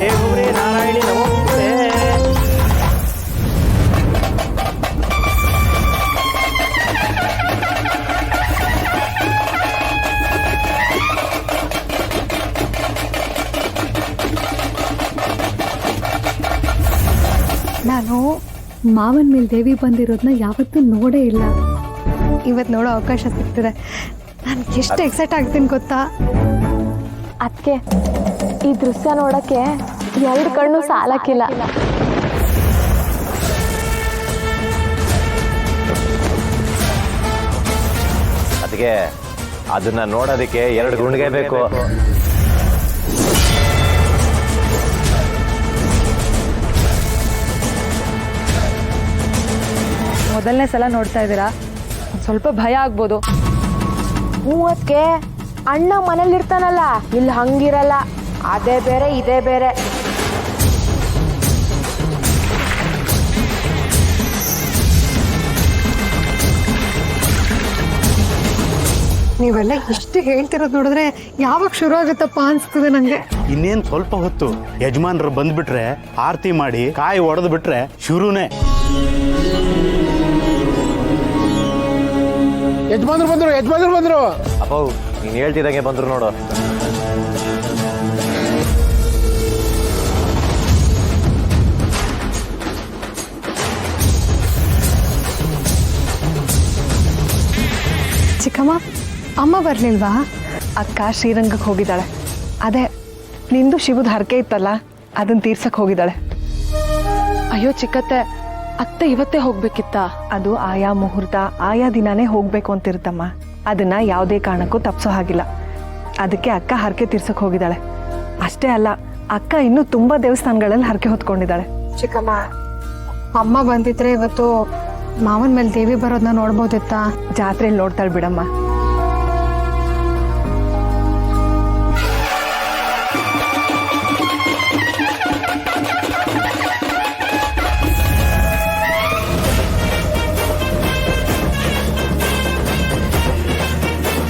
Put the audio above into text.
ಹೇ ಗೌರಿ ನಾರಾಯಣಿ ನಮೋಸ್ತುತೆ. ನಾನು ಮಾವನ ಮೇಲೆ ದೇವಿ ಬಂದಿರೋದನ್ನ ಯಾವತ್ತೂ ನೋಡೇ ಇಲ್ಲ. ಇವತ್ತು ನೋಡೋ ಅವಕಾಶ ಸಿಗ್ತಿದೆ. ನಾನು ಎಷ್ಟು ಎಕ್ಸೈಟ್ ಆಗ್ತೀನಿ ಗೊತ್ತಾ. ಅದಕ್ಕೆ ಈ ದೃಶ್ಯ ನೋಡಕ್ಕೆ 2 ಕಣ್ಣು ಸಾಲಕ್ಕಿಲ್ಲ. ಅದಕ್ಕೆ ಅದನ್ನ ನೋಡೋದಕ್ಕೆ 2 ಗುಂಡಿಗೆ ಬೇಕು. ಮೊದಲನೇ ಸಲ ನೋಡ್ತಾ ಇದ್ದೀರಾ, ಸ್ವಲ್ಪ ಭಯ ಆಗ್ಬೋದು. ಅದಕ್ಕೆ ಅಣ್ಣ ಮನೇಲಿರ್ತಾನಲ್ಲ, ಇಲ್ಲಿ ಹಂಗಿರಲ್ಲ. ಅದೇ ಬೇರೆ ಇದೇ ಬೇರೆ. ನೀವೆಲ್ಲ ಇಷ್ಟು ಹೇಳ್ತಿರೋದು ನೋಡಿದ್ರೆ ಯಾವಾಗ ಶುರು ಆಗುತ್ತಪ್ಪ ಅನ್ಸ್ತದೆ ನಂಗೆ. ಇನ್ನೇನು ಸ್ವಲ್ಪ ಹೊತ್ತು ಯಜಮಾನ್ರು ಬಂದ್ಬಿಟ್ರೆ ಆರತಿ ಮಾಡಿ ಕಾಯಿ ಒಡೆದು ಬಿಟ್ರೆ ಶುರುನೇ. ಯಜಮಾನ್ರು ಬಂದ್ರು. ಅಪ್ಪ ನೀನು ಹೇಳ್ತಿದ್ದಂಗೆ ಬಂದ್ರು ನೋಡು. ಚಿಕ್ಕಮ್ಮ, ಅಮ್ಮ ಬರ್ಲಿಲ್ವಾ? ಅಕ್ಕ ಶ್ರೀರಂಗಕ್ಕೆ ಹೋಗಿದ್ದಾಳೆ. ಅದೇ ನಿಂದು ಶಿವದ ಹರಕೆ ಇತ್ತಲ್ಲ, ಅದನ್ನ ತೀರ್ಸಕ್ ಹೋಗಿದ್ದಾಳೆ. ಅಯ್ಯೋ ಚಿಕ್ಕತ್ತೆ, ಅತ್ತೆ ಇವತ್ತೇ ಹೋಗ್ಬೇಕಿತ್ತ? ಅದು ಆಯಾ ಮುಹೂರ್ತ ಆಯಾ ದಿನಾನೇ ಹೋಗ್ಬೇಕು ಅಂತಿರುತ್ತಮ್ಮ. ಅದನ್ನ ಯಾವುದೇ ಕಾರಣಕ್ಕೂ ತಪ್ಸೋ ಹಾಗಿಲ್ಲ. ಅದಕ್ಕೆ ಅಕ್ಕ ಹರಕೆ ತೀರ್ಸಕ್ ಹೋಗಿದ್ದಾಳೆ. ಅಷ್ಟೇ ಅಲ್ಲ, ಅಕ್ಕ ಇನ್ನೂ ತುಂಬಾ ದೇವಸ್ಥಾನಗಳಲ್ಲಿ ಹರಕೆ ಹೊತ್ಕೊಂಡಿದ್ದಾಳೆ. ಚಿಕ್ಕಮ್ಮ, ಅಮ್ಮ ಬಂದಿದ್ರೆ ಇವತ್ತು ಮಾವನ ಮೇಲೆ ದೇವಿ ಬರೋದನ್ನ ನೋಡ್ಬೋದಿತ್ತ. ಜಾತ್ರೆಯಲ್ಲಿ ನೋಡ್ತಾಳೆ ಬಿಡಮ್ಮ.